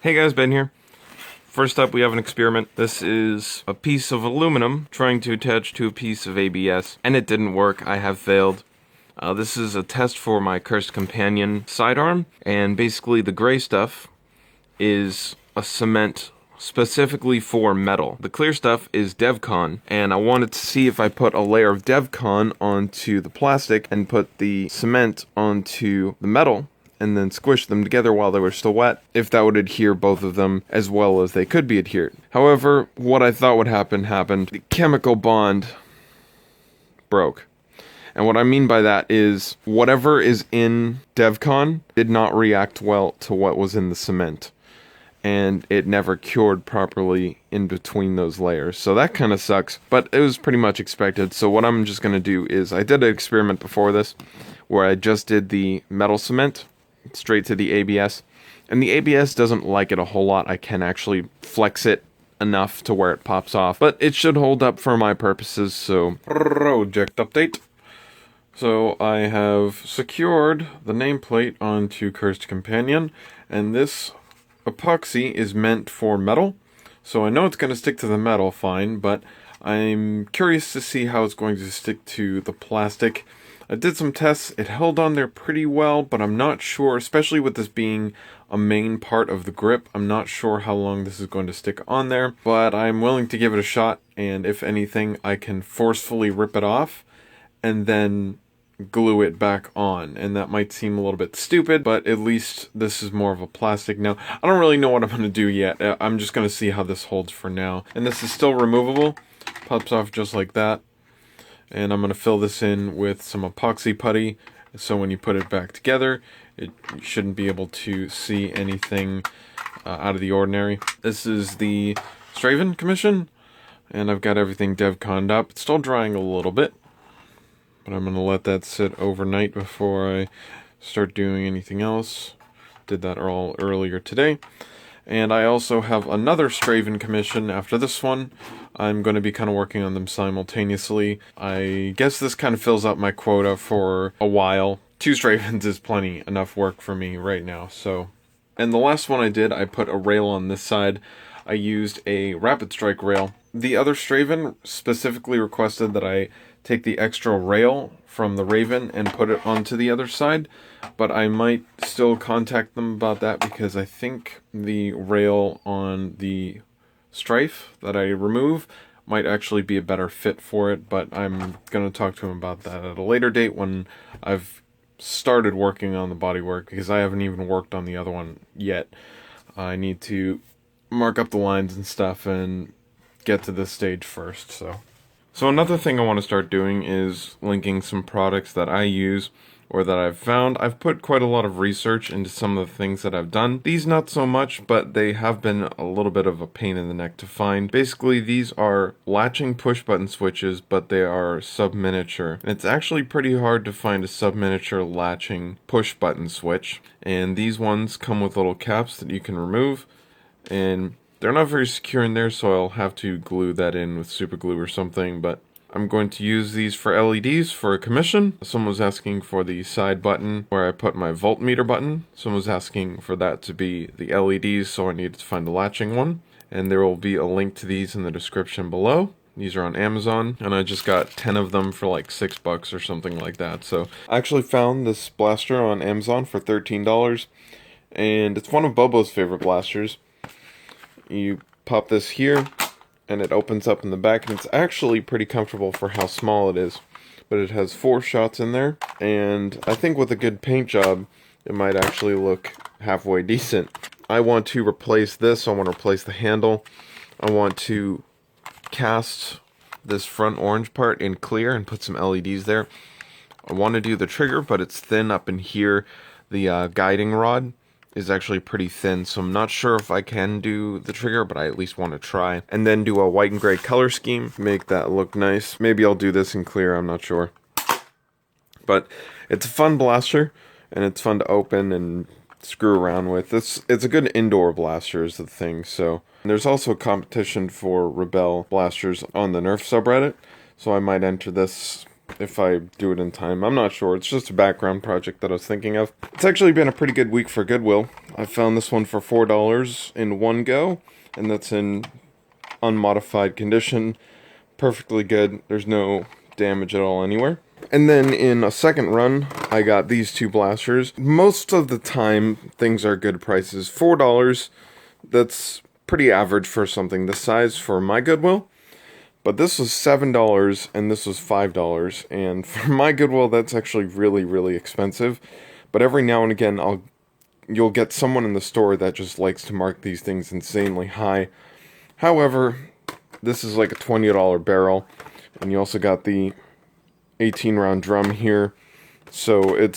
Hey guys, Ben here. First up, we have an experiment. This is a piece of aluminum trying to attach to a piece of ABS, and it didn't work. I have failed. This is a test for my Cursed Companion sidearm, and basically the gray stuff is a cement specifically for metal. The clear stuff is DevCon, and I wanted to see if I put a layer of DevCon onto the plastic and put the cement onto the metal, and then squish them together while they were still wet, if that would adhere both of them as well as they could be adhered. However, what I thought would happen happened. The chemical bond broke. And what I mean by that is whatever is in DevCon did not react well to what was in the cement. And it never cured properly in between those layers. So that kind of sucks, but it was pretty much expected. So what I'm just going to do is, I did an experiment before this where I just did the metal cement straight to the ABS, and the ABS doesn't like it a whole lot. I can actually flex it enough to where it pops off, but it should hold up for my purposes. So project update. So I have secured the nameplate onto Cursed Companion, and this epoxy is meant for metal, so I know it's going to stick to the metal fine, but I'm curious to see how it's going to stick to the plastic. I did some tests, it held on there pretty well, but I'm not sure, especially with this being a main part of the grip, I'm not sure how long this is going to stick on there, but I'm willing to give it a shot, and if anything, I can forcefully rip it off, and then glue it back on. And that might seem a little bit stupid, but at least this is more of a plastic. Now, I don't really know what I'm going to do yet. I'm just going to see how this holds for now. And this is still removable, pops off just like that. And I'm going to fill this in with some epoxy putty, so when you put it back together, you shouldn't be able to see anything out of the ordinary. This is the Straven commission, and I've got everything DevConned up. It's still drying a little bit, but I'm going to let that sit overnight before I start doing anything else. Did that all earlier today. And I also have another Straven commission after this one. I'm going to be kind of working on them simultaneously. I guess this kind of fills up my quota for a while. 2 Stravens is plenty enough work for me right now. So, and the last one I did, I put a rail on this side. I used a Rapid Strike rail. The other Straven specifically requested that I take the extra rail from the Raven and put it onto the other side, but I might still contact them about that because I think the rail on the Strife that I remove might actually be a better fit for it, but I'm going to talk to him about that at a later date when I've started working on the bodywork, because I haven't even worked on the other one yet. I need to mark up the lines and stuff and get to this stage first. So another thing I want to start doing is linking some products that I use or that I've found. I've put quite a lot of research into some of the things that I've done. These not so much, but they have been a little bit of a pain in the neck to find. Basically, these are latching push button switches, but they are sub-miniature. And it's actually pretty hard to find a sub-miniature latching push button switch. And these ones come with little caps that you can remove, and they're not very secure in there, so I'll have to glue that in with super glue or something, but I'm going to use these for LEDs for a commission. Someone was asking for the side button where I put my voltmeter button. Someone was asking for that to be the LEDs, so I needed to find the latching one. And there will be a link to these in the description below. These are on Amazon, and I just got 10 of them for like $6 or something like that. So I actually found this blaster on Amazon for $13, and it's one of Bobo's favorite blasters. You pop this here, and it opens up in the back, and it's actually pretty comfortable for how small it is. But it has 4 shots in there, and I think with a good paint job, it might actually look halfway decent. I want to replace this, I want to replace the handle. I want to cast this front orange part in clear and put some LEDs there. I want to do the trigger, but it's thin up in here. The guiding rod is actually pretty thin, so I'm not sure if I can do the trigger, but I at least want to try. And then do a white and gray color scheme, make that look nice. Maybe I'll do this in clear, I'm not sure. But it's a fun blaster, and it's fun to open and screw around with. It's a good indoor blaster is the thing. So there's also a competition for Rebelle blasters on the Nerf subreddit, so I might enter this if I do it in time. I'm not sure. It's just a background project that I was thinking of. It's actually been a pretty good week for Goodwill. I found this one for $4 in one go, and that's in unmodified condition. Perfectly good. There's no damage at all anywhere. And then in a second run, I got these two blasters. Most of the time, things are good prices. $4, that's pretty average for something this size for my Goodwill. But this was $7 and this was $5. And for my Goodwill, that's actually really, really expensive. But every now and again, you'll get someone in the store that just likes to mark these things insanely high. However, this is like a $20 barrel. And you also got the 18-round drum here. So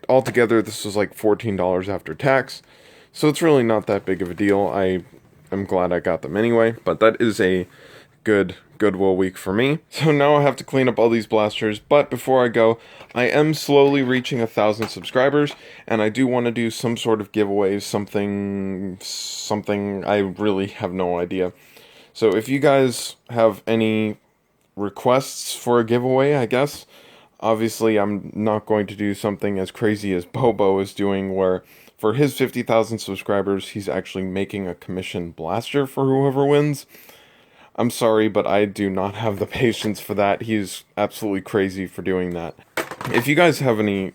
altogether, this was like $14 after tax. So it's really not that big of a deal. I'm glad I got them anyway. But that is a good Goodwill week for me. So now I have to clean up all these blasters, but before I go, I am slowly reaching 1,000 subscribers, and I do want to do some sort of giveaways, something I really have no idea. So if you guys have any requests for a giveaway, I guess, obviously I'm not going to do something as crazy as Bobo is doing, where for his 50,000 subscribers, he's actually making a commission blaster for whoever wins. I'm sorry, but I do not have the patience for that. He's absolutely crazy for doing that. If you guys have any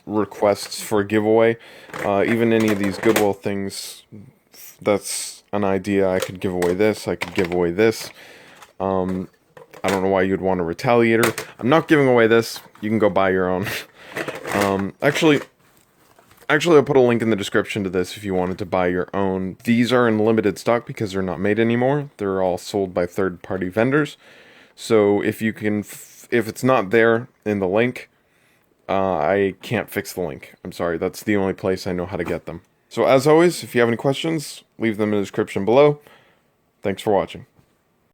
requests for a giveaway, even any of these Goodwill things, that's an idea. I could give away this. I could give away this. I don't know why you'd want a retaliator. I'm not giving away this. You can go buy your own. Actually, I'll put a link in the description to this if you wanted to buy your own. These are in limited stock because they're not made anymore. They're all sold by third-party vendors. So if it's not there in the link, I can't fix the link. I'm sorry, that's the only place I know how to get them. So as always, if you have any questions, leave them in the description below. Thanks for watching.